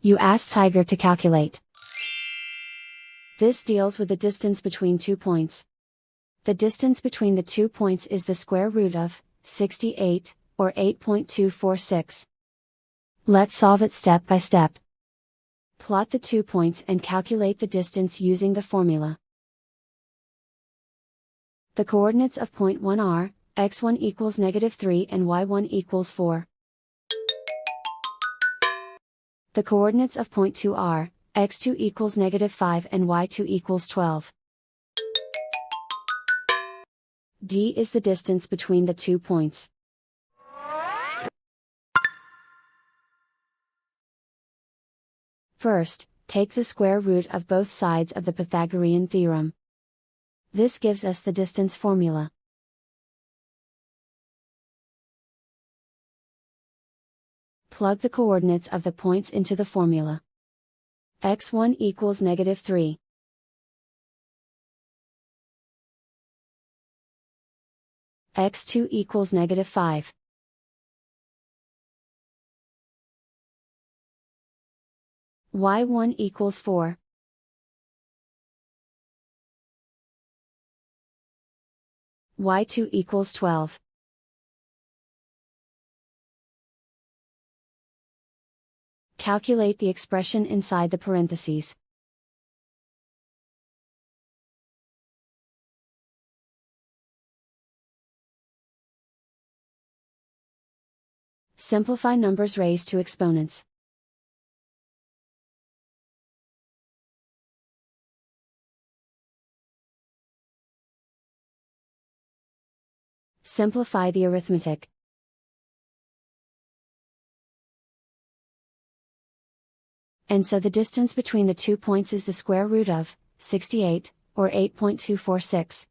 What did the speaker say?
You ask Tiger to calculate. This deals with the distance between 2 points. The distance between the 2 points is the square root of 68, or 8.246. Let's solve it step by step. Plot the 2 points and calculate the distance using the formula. The coordinates of point 1 are, x1 equals -3 and y1 equals 4. The coordinates of point 2 are, x2 equals -5 and y2 equals 12. D is the distance between the 2 points. First, take the square root of both sides of the Pythagorean theorem. This gives us the distance formula. Plug the coordinates of the points into the formula. x1 equals -3. x2 equals -5. y1 equals 4. y2 equals 12. Calculate the expression inside the parentheses. Simplify numbers raised to exponents. Simplify the arithmetic. And so the distance between the 2 points is the square root of 68, or 8.246.